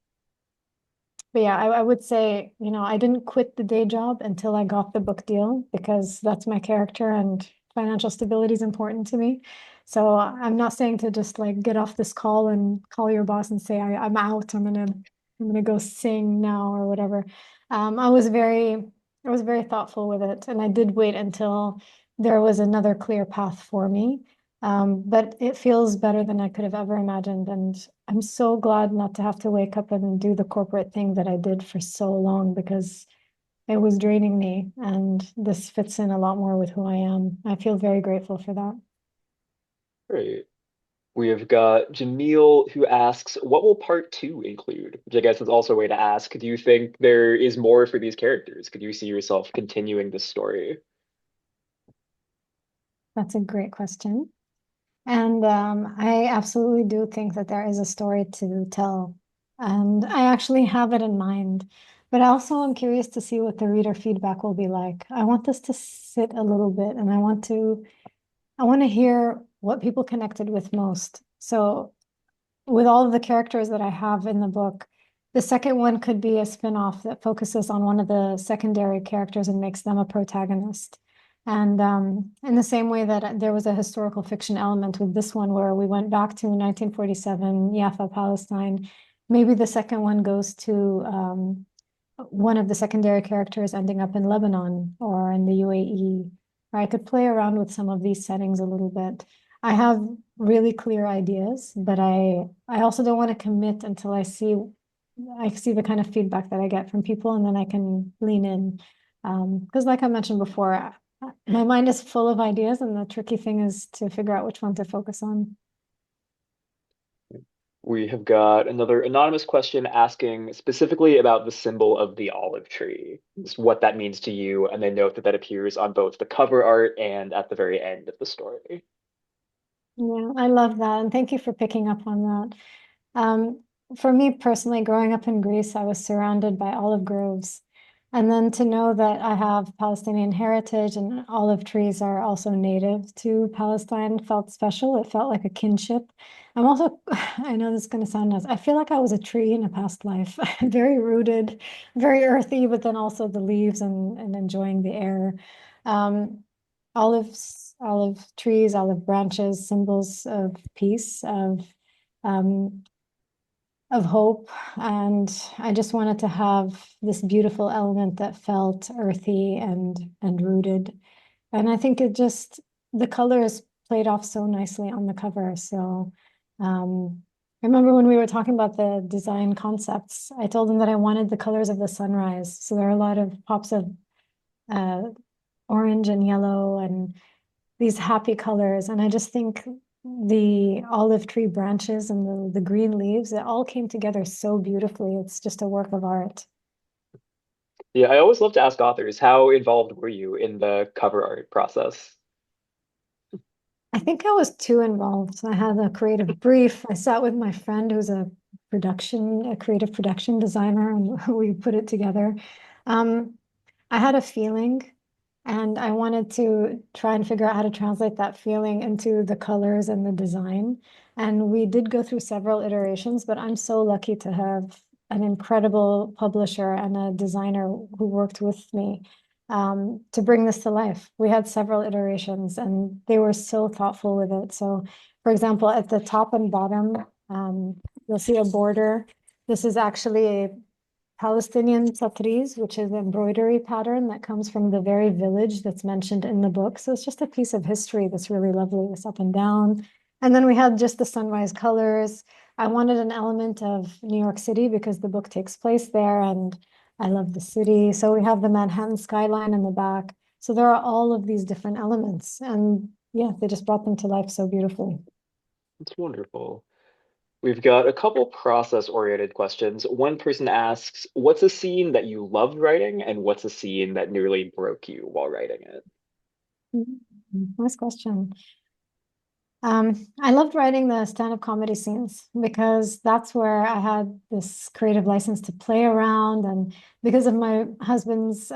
but yeah, I would say, I didn't quit the day job until I got the book deal because that's my character and financial stability is important to me. So I'm not saying to just like get off this call and call your boss and say I'm out. I'm gonna go sing now or whatever. I was very thoughtful with it, and I did wait until there was another clear path for me. But it feels better than I could have ever imagined. And I'm so glad not to have to wake up and do the corporate thing that I did for so long because it was draining me. And this fits in a lot more with who I am. I feel very grateful for that. Great. We have got Jamil who asks, what will part two include? Which I guess is also a way to ask, do you think there is more for these characters? Could you see yourself continuing this story? That's a great question. And I absolutely do think that there is a story to tell. And I actually have it in mind. But I also am curious to see what the reader feedback will be like. I want this to sit a little bit and I want to hear what people connected with most. So with all of the characters that I have in the book, the second one could be a spin-off that focuses on one of the secondary characters and makes them a protagonist. And in the same way that there was a historical fiction element with this one, where we went back to 1947, Jaffa, Palestine, maybe the second one goes to one of the secondary characters ending up in Lebanon or in the UAE. Or I could play around with some of these settings a little bit. I have really clear ideas, but I also don't want to commit until I see the kind of feedback that I get from people, and then I can lean in. Because like I mentioned before, my mind is full of ideas, and the tricky thing is to figure out which one to focus on. We have got another anonymous question asking specifically about the symbol of the olive tree, just what that means to you, and they note that that appears on both the cover art and at the very end of the story. Yeah, I love that, and thank you for picking up on that. Um, for me personally, growing up in Greece, I was surrounded by olive groves. And then to know that I have Palestinian heritage and olive trees are also native to Palestine felt special. It felt like a kinship. I'm also, I know this is going to sound nuts. I feel like I was a tree in a past life, very rooted, very earthy, but then also the leaves and enjoying the air. Um, olive trees, olive branches, symbols of peace, um, of hope. And I just wanted to have this beautiful element that felt earthy and rooted. And I think the colors played off so nicely on the cover. So I remember when we were talking about the design concepts, I told them that I wanted the colors of the sunrise. So there are a lot of pops of uh, orange and yellow and these happy colors. And I just think the olive tree branches and the green leaves, it all came together so beautifully. It's just a work of art. Yeah, I always love to ask authors, how involved were you in the cover art process? I think I was too involved. I had a creative brief. I sat with my friend who's a creative production designer, and we put it together. Um, I had a feeling, and I wanted to try and figure out how to translate that feeling into the colors and the design. And we did go through several iterations, but I'm so lucky to have an incredible publisher and a designer who worked with me to bring this to life. We had several iterations, and they were so thoughtful with it. So, for example, at the top and bottom, you'll see a border. This is actually a Palestinian satriz, which is an embroidery pattern that comes from the very village that's mentioned in the book. So it's just a piece of history that's really lovely. It's up and down. And then we had just the sunrise colors. I wanted an element of New York City because the book takes place there and I love the city. So we have the Manhattan skyline in the back. So there are all of these different elements. And yeah, they just brought them to life so beautifully. It's wonderful. We've got a couple process-oriented questions. One person asks, what's a scene that you loved writing, and what's a scene that nearly broke you while writing it? Nice question. I loved writing the stand-up comedy scenes because that's where I had this creative license to play around, and because of my husband's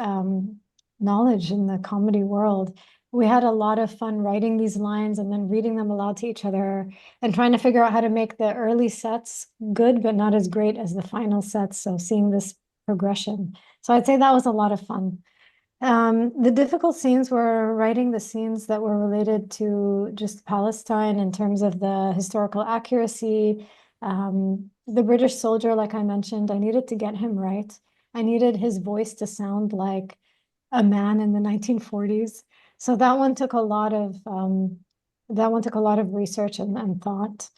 knowledge in the comedy world, we had a lot of fun writing these lines and then reading them aloud to each other and trying to figure out how to make the early sets good, but not as great as the final sets. So seeing this progression. So I'd say that was a lot of fun. The difficult scenes were writing the scenes that were related to just Palestine in terms of the historical accuracy. The British soldier, like I mentioned, I needed to get him right. I needed his voice to sound like a man in the 1940s. So that one took a lot of research and thought.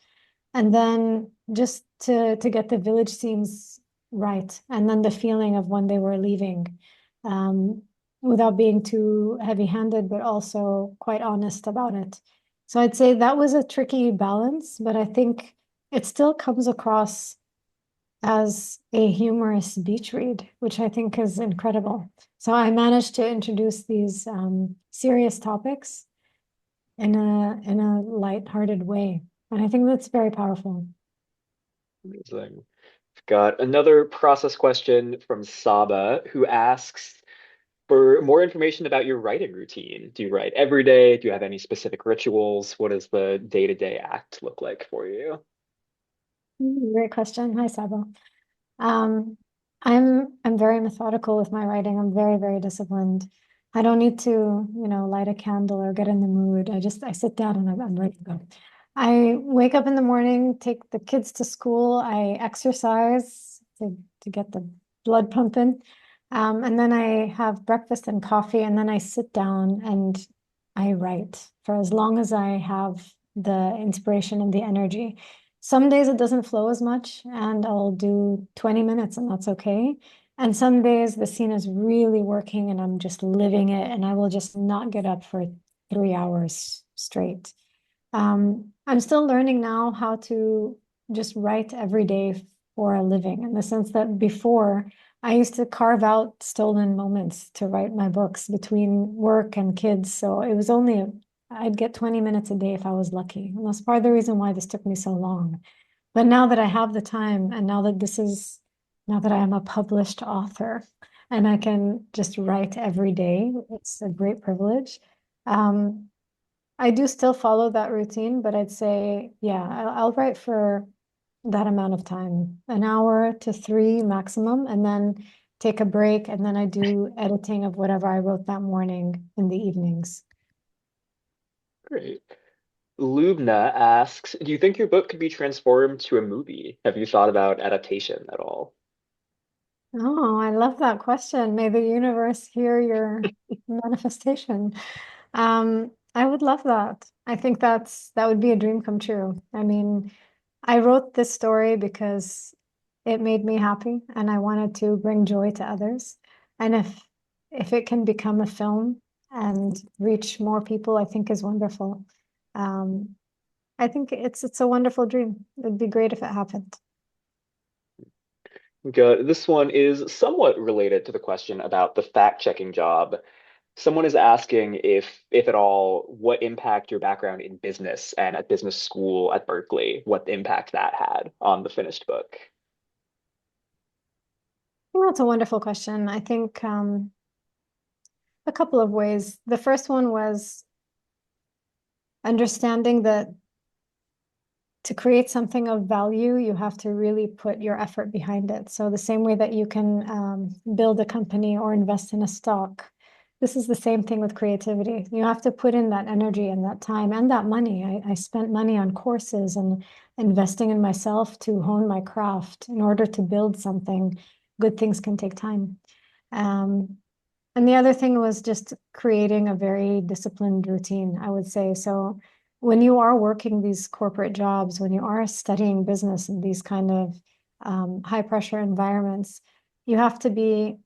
And then just to get the village scenes right, and then the feeling of when they were leaving, um, without being too heavy-handed, but also quite honest about it. So I'd say that was a tricky balance, but I think it still comes across as a humorous beach read, which I think is incredible. So I managed to introduce these serious topics in a lighthearted way, and I think that's very powerful. Amazing. Got another process question from Saba who asks for more information about your writing routine. Do you write every day? Do you have any specific rituals? What does the day-to-day act look like for you? Great question. Hi, Sabo. Um, I'm very methodical with my writing. I'm very, very disciplined. I don't need to, light a candle or get in the mood. I sit down and I'm ready to go. I wake up in the morning, take the kids to school. I exercise to get the blood pumping. And then I have breakfast and coffee, and then I sit down and I write for as long as I have the inspiration and the energy. Some days it doesn't flow as much, and I'll do 20 minutes, and that's okay. And some days the scene is really working, and I'm just living it, and I will just not get up for 3 hours straight. I'm still learning now how to just write every day for a living, in the sense that before I used to carve out stolen moments to write my books between work and kids. So it was only I'd get 20 minutes a day if I was lucky. And that's part of the reason why this took me so long. But now that I have the time, and now that I am a published author and I can just write every day, it's a great privilege. Um, I do still follow that routine, but I'd say, yeah, I'll write for that amount of time, an hour to three maximum, and then take a break. And then I do editing of whatever I wrote that morning in the evenings. Great. Lubna asks, do you think your book could be transformed to a movie? Have you thought about adaptation at all? Oh, I love that question. May the universe hear your manifestation. I would love that. I think that would be a dream come true. I mean, I wrote this story because it made me happy and I wanted to bring joy to others. And if it can become a film and reach more people, I think is wonderful. Um, I think it's a wonderful dream. It'd be great if it happened. Good. This one is somewhat related to the question about the fact-checking job. Someone is asking if at all, what impact your background in business and at business school at Berkeley, what impact that had on the finished book. Well, that's a wonderful question. I think a couple of ways. The first one was understanding that to create something of value, you have to really put your effort behind it. So the same way that you can build a company or invest in a stock, this is the same thing with creativity. You have to put in that energy and that time and that money. I spent money on courses and investing in myself to hone my craft in order to build something. Good things can take time. Um, and the other thing was just creating a very disciplined routine, I would say. So when you are working these corporate jobs, when you are studying business in these kind of high pressure environments, you have to be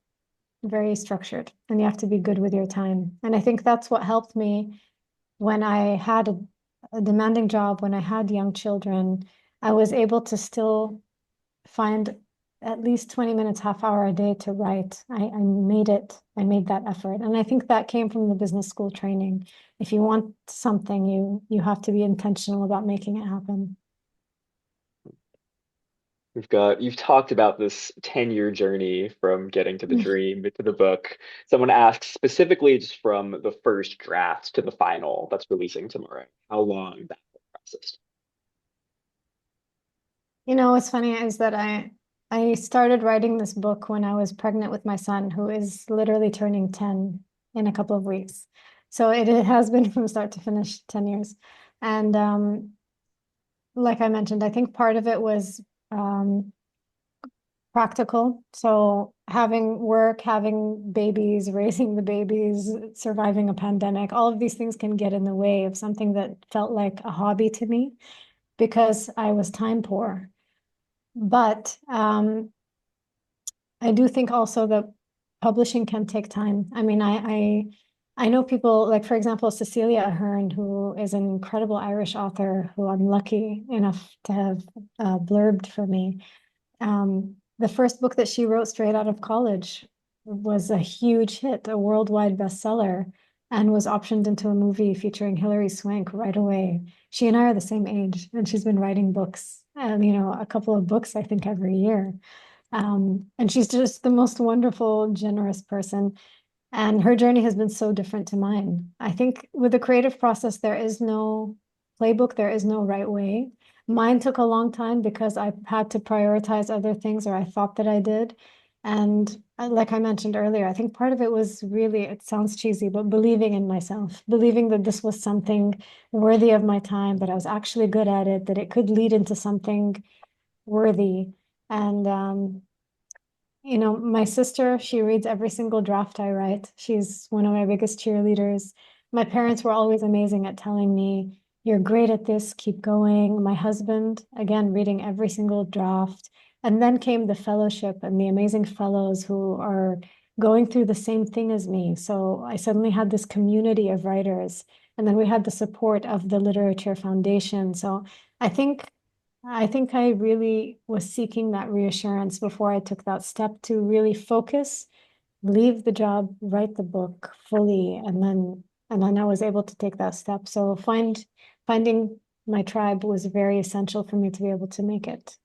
very structured and you have to be good with your time. And I think that's what helped me when I had a demanding job, when I had young children. I was able to still find at least 20 minutes, half hour a day to write. I made it, I made that effort. And I think that came from the business school training. If you want something, you have to be intentional about making it happen. You've talked about this 10-year journey from getting to the dream to the book. Someone asks specifically just from the first draft to the final that's releasing tomorrow, how long that process. You know, what's funny is that I started writing this book when I was pregnant with my son, who is literally turning 10 in a couple of weeks. So it has been from start to finish 10 years. And like I mentioned, I think part of it was um, practical. So having work, having babies, raising the babies, surviving a pandemic, all of these things can get in the way of something that felt like a hobby to me because I was time poor. But I do think also that publishing can take time. I mean, I know people like, for example, Cecilia Ahern, who is an incredible Irish author who I'm lucky enough to have blurbed for me. The first book that she wrote straight out of college was a huge hit, a worldwide bestseller, and was optioned into a movie featuring Hilary Swank right away. She and I are the same age, and she's been writing books, and a couple of books, I think, every year. And she's just the most wonderful, generous person. And her journey has been so different to mine. I think with the creative process, there is no playbook, there is no right way. Mine took a long time because I had to prioritize other things, or I thought that I did. And like I mentioned earlier, I think part of it was really, it sounds cheesy, but believing in myself, believing that this was something worthy of my time, that I was actually good at it, that it could lead into something worthy. And my sister, she reads every single draft I write. She's one of my biggest cheerleaders. My parents were always amazing at telling me, you're great at this, keep going. My husband, again, reading every single draft. And then came the fellowship and the amazing fellows who are going through the same thing as me. So I suddenly had this community of writers. And then we had the support of the Literature Foundation. So I think I really was seeking that reassurance before I took that step to really focus, leave the job, write the book fully, and then I was able to take that step. So finding my tribe was very essential for me to be able to make it.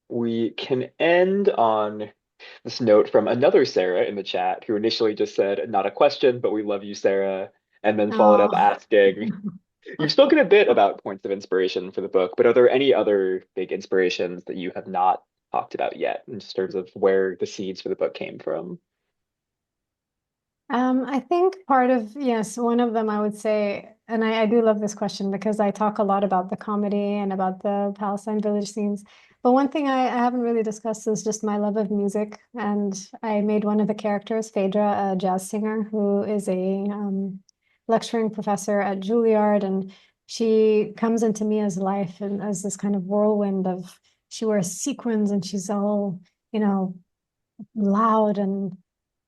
We can end on this note from another Sarah in the chat who initially just said, not a question, but we love you, Sarah, and then followed up Oh. asking, you've spoken a bit about points of inspiration for the book, but are there any other big inspirations that you have not talked about yet in just terms of where the seeds for the book came from? I think part of, yes, one of them I would say, and I do love this question because I talk a lot about the comedy and about the Palestine village scenes. But one thing I haven't really discussed is just my love of music. And I made one of the characters, Phaedra, a jazz singer who is a lecturing professor at Juilliard. And she comes into Mia's life and as this kind of whirlwind of, she wears sequins and she's all, you know, loud and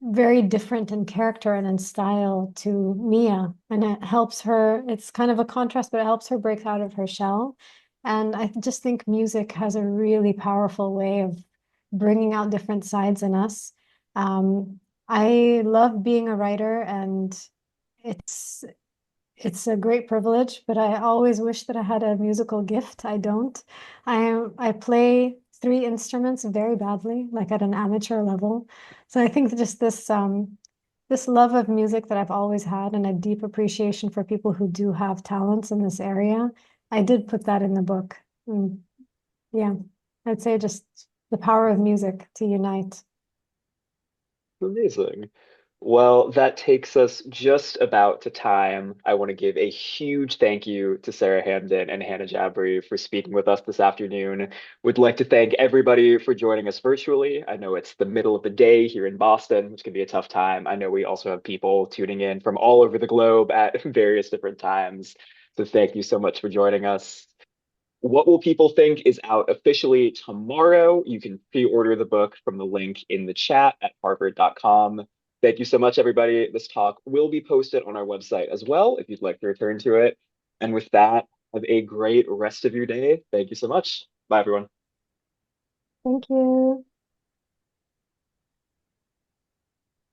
very different in character and in style to Mia. And it helps her, it's kind of a contrast, but it helps her break out of her shell. And I just think music has a really powerful way of bringing out different sides in us. I love being a writer, and it's it's a great privilege, but I always wish that I had a musical gift. I don't. I play three instruments very badly, like at an amateur level. So I think just this love of music that I've always had and a deep appreciation for people who do have talents in this area, I did put that in the book. Yeah, I'd say just the power of music to unite. Amazing. Well, that takes us just about to time. I want to give a huge thank you to Sara Hamdan and Hana Jabri for speaking with us this afternoon. Would like to thank everybody for joining us virtually. I know it's the middle of the day here in Boston, which can be a tough time. I know we also have people tuning in from all over the globe at various different times. So thank you so much for joining us. What Will People Think is out officially tomorrow. You can pre-order the book from the link in the chat at harvard.com. Thank you so much, everybody. This talk will be posted on our website as well if you'd like to return to it. And with that, have a great rest of your day. Thank you so much. Bye, everyone. Thank you.